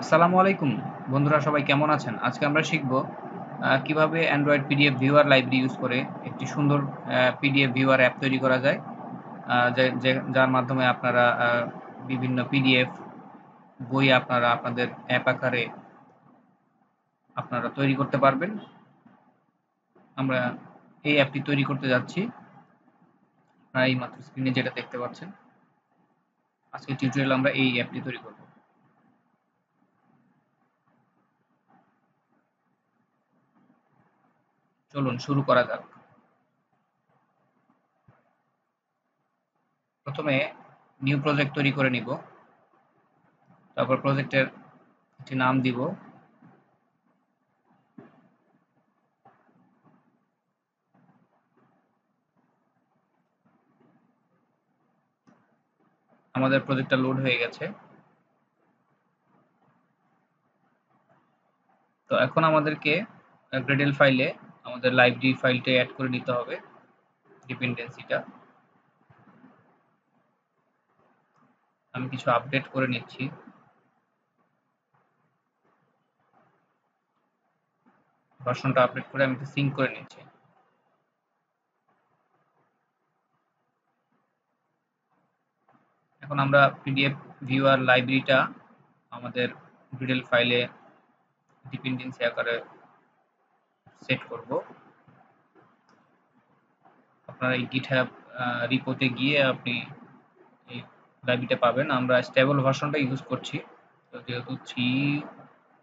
আসসালামু আলাইকুম বন্ধুরা, সবাই কেমন আছেন? আজকে আমরা শিখব কিভাবে Android PDF viewer library use করে একটি সুন্দর পিডিএফ ভিউয়ার অ্যাপ তৈরি করা যায়। যার মাধ্যমে আপনারা বিভিন্ন পিডিএফ বই আপনাদের অ্যাপ আকারে আপনারা তৈরি করতে পারবেন। আমরা এই অ্যাপটি তৈরি করতে যাচ্ছি। আপনারা এইমাত্র স্ক্রিনে যেটা দেখতে পাচ্ছেন, আজকের টিউটোরিয়ালে আমরা এই অ্যাপটি তৈরি করব। চলুন শুরু করা যাক। প্রথমে নিউ প্রজেক্ট তৈরি করে নিব। তারপর প্রজেক্টের একটি নাম দিব। আমাদের প্রজেক্টটা লোড হয়ে গেছে। তো এখন আমাদেরকে গ্রেডেল ফাইলে আমাদের লাইব্রেরি ফাইলটা অ্যাড করে নিতে হবে, ডিপেন্ডেন্সিটা। আমি কিছু আপডেট করে নিচ্ছি। ভার্সনটা আপডেট করে আমি সিঙ্ক করে নিচ্ছি। এখন আমরা পিডিএফ ভিউয়ার লাইব্রেরিটা আমাদের গ্রেডেল ফাইলে ডিপেন্ডেন্সি আকারে সেট করব। আপনারা এই গিটহাব রিপোতে গিয়ে আপনি এই লাইব্রেরিটা পাবেন। আমরা স্টেবল ভার্সনটা ইউজ করছি, তো যেহেতু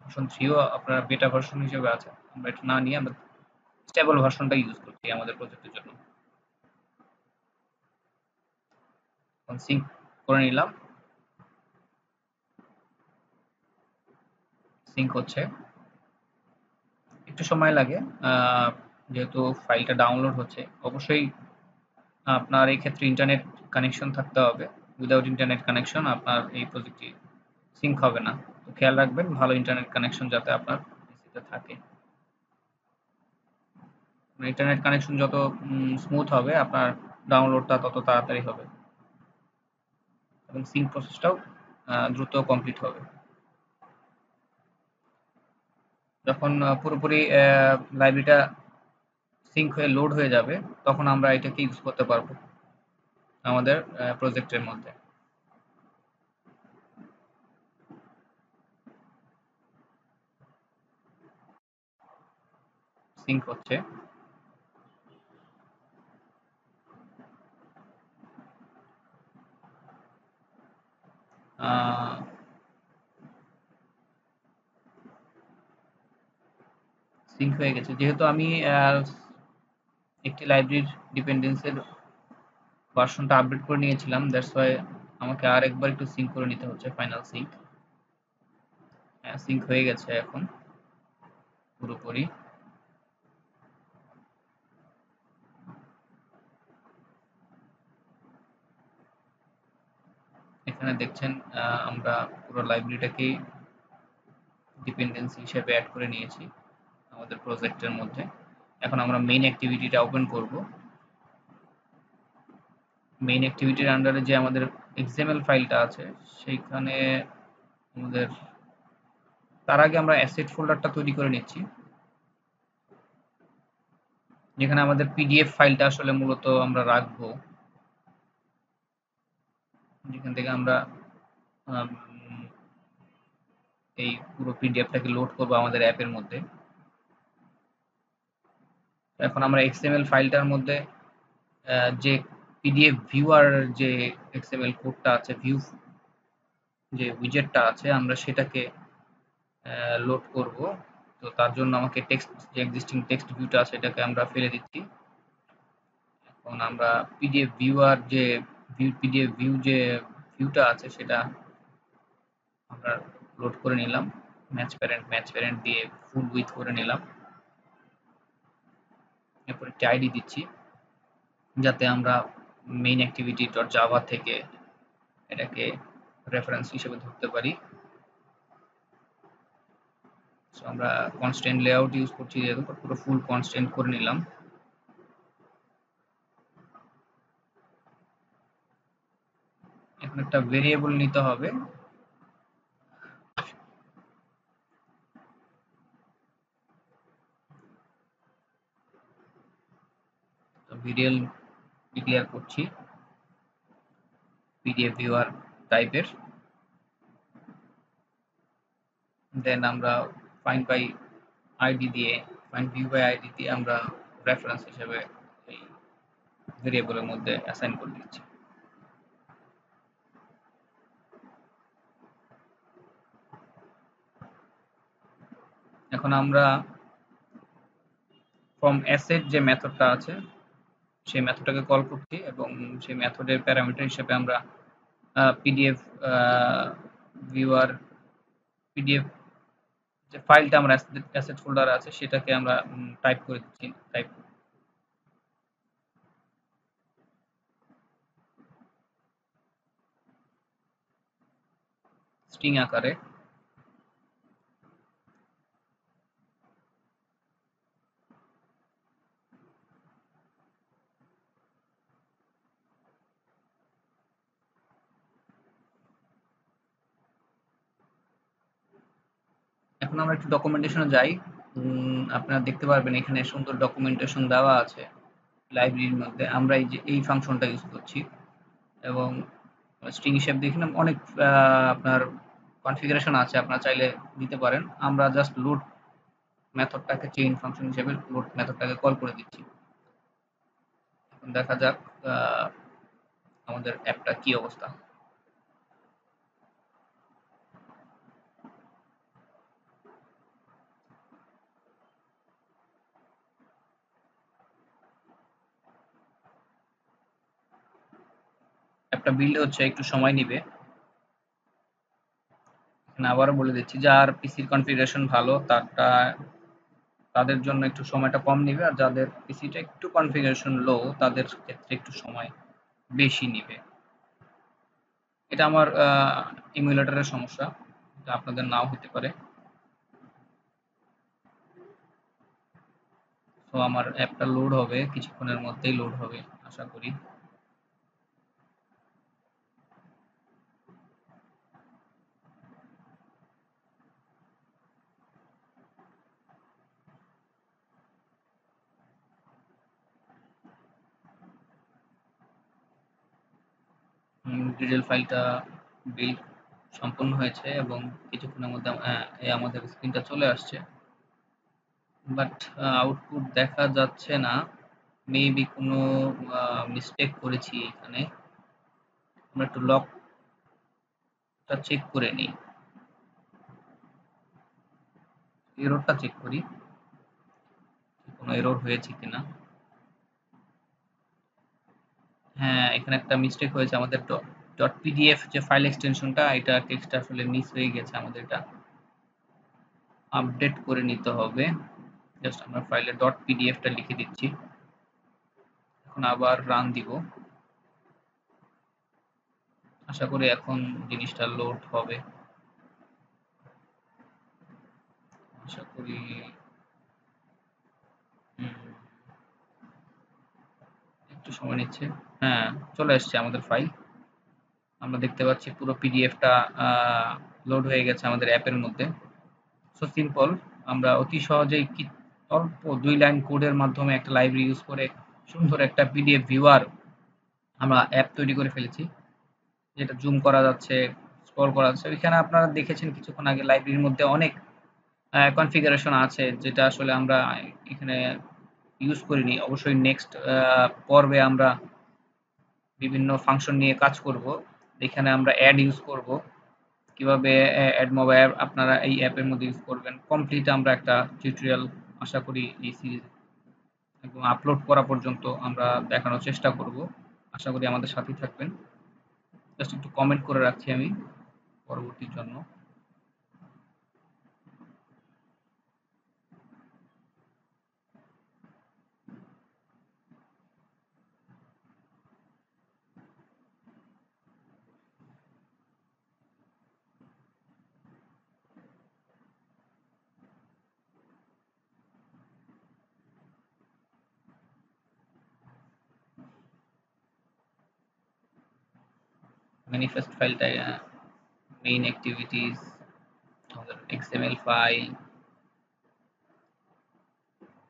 ভার্সন 3ও আপনার বেটা ভার্সন হিসেবে আছে, আমরা এটা না নিয়ে আমরা স্টেবল ভার্সনটা ইউজ করছি আমাদের প্রজেক্টের জন্য। সিঙ্ক করে নিলাম। সিঙ্ক হচ্ছে, একটু সময় লাগে যেহেতু ফাইলটা ডাউনলোড হচ্ছে। অবশ্যই আপনার এই ক্ষেত্রে ইন্টারনেট কানেকশন থাকতে হবে। উইদাউট ইন্টারনেট কানেকশন আপনার এই প্রজেক্টটি সিঙ্ক হবে না। তো খেয়াল রাখবেন ভালো ইন্টারনেট কানেকশন যাতে আপনার পিসিতে থাকে। ইন্টারনেট কানেকশন যত স্মুথ হবে আপনার ডাউনলোডটা তত তাড়াতাড়ি হবে এবং সিঙ্ক প্রসেসটাও দ্রুত কমপ্লিট হবে। যখন পুরোপুরি লাইব্রেরিটা সিঙ্ক হয়ে লোড হয়ে যাবে, তখন আমরা এটাকে ইউজ করতে পারবো আমাদের প্রজেক্টের মধ্যে। সিঙ্ক হচ্ছে। সিঙ্ক হয়ে গেছে। যেহেতু আমি একটি লাইব্রেরির ডিপেন্ডেন্সের ভার্সনটা আপডেট করে নিয়েছিলাম, দ্যাটস ওয়াই আমাকে আরেকবার একটু সিঙ্ক করে নিতে হচ্ছে। Final sync. হ্যাঁ, সিঙ্ক হয়ে গেছে এখন পুরোপুরি। এখানে দেখছেন আমরা পুরো লাইব্রেরিটাকেই ডিপেন্ডেন্সি হিসেবে অ্যাড করে নিয়েছি আমাদের প্রজেক্টের মধ্যে। এখন আমরা মেইন অ্যাক্টিভিটিটা ওপেন করব। মেইন অ্যাক্টিভিটির আন্ডারে যে আমাদের এক্সএমএল ফাইলটা আছে সেইখানে আমাদের, তার আগে আমরা অ্যাসেট ফোল্ডারটা তৈরি করে নিচ্ছি, যেখানে আমাদের পিডিএফ ফাইলটা আসলে মূলত আমরা রাখবো, যেখান থেকে আমরা আম, এই পুরো পিডিএফটাকে লোড করবো আমাদের অ্যাপের মধ্যে। এখন আমরা এক্সএমএল ফাইলটার মধ্যে যে পিডিএফ ভিউয়ার যে এক্সএমএল কোডটা আছে, ভিউ যে উইজেটটা আছে, আমরা সেটাকে লোড করব। তো তার জন্য আমাকে টেক্সট, যে এক্সিস্টিং টেক্সট ভিউটা আছে এটাকে আমরা ফেলে দিচ্ছি। এখন আমরা পিডিএফ ভিউয়ার যে পিডিএফ ভিউ যে ভিউটা আছে সেটা আমরা লোড করে নিলাম। ম্যাচ প্যারেন্ট দিয়ে ফুল উইথ করে নিলাম। এরপর একটি আইডি দিচ্ছি যাতে আমরা মেইন অ্যাক্টিভিটি ডট জাভা থেকে এটাকে রেফারেন্স হিসেবে ধরতে পারি। সো আমরা কনস্ট্যান্ট লেআউট ইউজ করছি, যেহেতু পুরো ফুল কনস্ট্যান্ট করে নিলাম। এখন একটা ভেরিয়েবল নিতে হবে। ভেরিয়েবল ডিক্লেয়ার করছি পিডিএফ ভিউয়ার টাইপের। দেন আমরা ফাইন্ড বাই আইডি দিয়ে ফাইন্ড ভিউ বাই আইডি দিয়ে আমরা রেফারেন্স হিসেবে এই ভেরিয়েবলের মধ্যে অ্যাসাইন করে দিচ্ছি। এখন আমরা ফ্রম অ্যাসেট যে মেথডটা আছে সেই মেথডটাকে কল করছি এবং সেই মেথডের প্যারামিটার হিসেবে আমরা পিডিএফ ভিউয়ার পিডিএফ যে ফাইলটা আমরা অ্যাসেট ফোল্ডারে আছে সেটাকে আমরা টাইপ করে দিচ্ছি, টাইপ স্ট্রিং আকারে। এখন আমরা একটু ডকুমেন্টেশনে যাই। আপনারা দেখতে পারবেন এখানে সুন্দর ডকুমেন্টেশন দেওয়া আছে লাইব্রেরির মধ্যে। আমরা এই যে এই ফাংশনটা ইউজ করছি এবং স্ট্রিং হিসেবে দেখেন অনেক আপনার কনফিগারেশন আছে, আপনারা চাইলে দিতে পারেন। আমরা জাস্ট লোড মেথডটাকে চেইন ফাংশন হিসেবে লোড মেথডটাকে কল করে দিচ্ছি। এখন দেখা যাক আমাদের অ্যাপটা কি অবস্থা। অ্যাপটা বিল্ড হচ্ছে, একটু সময় নিবে। এখানে আবারও বলে দিচ্ছি যার পিসির কনফিগারেশন ভালো তাদের জন্য একটু সময়টা কম নিবে, আর যাদের পিসিটা একটু কনফিগারেশন লো তাদের ক্ষেত্রে একটু সময় বেশি নিবে। এটা আমার ইমুলেটরের সমস্যা, এটা আপনাদের নাও হতে পারে। তো আমার অ্যাপটা লোড হবে, কিছুক্ষণের মধ্যেই লোড হবে আশা করি। ডিটেল ফাইলটা বিল্ড সম্পূর্ণ হয়েছে এবং কিছুক্ষণের মধ্যে আমাদের স্ক্রিনটা চলে আসছে, বাট আউটপুট দেখা যাচ্ছে না। মেবি কোনো মিস্টেক করেছি এখানে। আমরা একটু লকটা চেক করে নিই, এররটা চেক করি কোনো এরর হয়েছে কিনা। হ্যাঁ, এখানে একটা মিস্টেক হয়েছে। আমাদের ডট পিডিএফ যে ফাইল এক্সটেনশনটা, এটা টেক্সট আসলে মিস হয়ে গেছে, আমাদের এটা আপডেট করে নিতে হবে। জাস্ট আমরা ফাইলে ডট পিডিএফটা লিখে দিচ্ছি। এখন আবার রান দিব, আশা করি এখন জিনিসটা লোড হবে। আশা করি একটু সময় নিচ্ছে। হ্যাঁ, চলে আসছে আমাদের ফাইল। আমরা দেখতে পাচ্ছি পুরো পিডিএফটা লোড হয়ে গেছে আমাদের অ্যাপের মধ্যে। সো সিম্পল, আমরা অতি সহজেই অল্প 2 লাইন কোডের মাধ্যমে একটা লাইব্রেরি ইউজ করে সুন্দর একটা পিডিএফ ভিউয়ার আমরা অ্যাপ তৈরি করে ফেলেছি, যেটা জুম করা যাচ্ছে, স্ক্রল করা যাচ্ছে। এখানে আপনারা দেখেছেন কিছুক্ষণ আগে লাইব্রেরির মধ্যে অনেক কনফিগারেশন আছে যেটা আসলে আমরা এখানে ইউজ করিনি। অবশ্যই নেক্সট পর্বে আমরা বিভিন্ন ফাংশন নিয়ে কাজ করব। এখানে আমরা অ্যাড ইউজ করব, কিভাবে অ্যাড মোবাইল আপনারা এই অ্যাপের মধ্যে ইউজ করবেন। কমপ্লিট আমরা একটা টিউটোরিয়াল আশা করি এই সিরিজ একদম আপলোড করা পর্যন্ত আমরা দেখানোর চেষ্টা করব। আশা করি আমাদের সাথেই থাকবেন। জাস্ট একটু কমেন্ট করে রাখছি আমি পরবর্তীর জন্য। ম্যানিফেস্ট ফাইলটা মেইন অ্যাক্টিভিটিস, আমাদের এক্সএমএল ফাইল,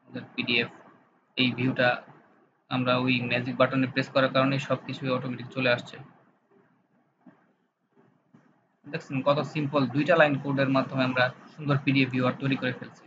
আমাদের পিডিএফ এই ভিউটা আমরা ওই ম্যাজিক বাটনে প্রেস করার কারণে সবকিছুই অটোমেটিক চলে আসছে। দেখছেন কত সিম্পল, ২ টা লাইন কোডের মাধ্যমে আমরা সুন্দর পিডিএফ ভিউয়ার তৈরি করে ফেলছি।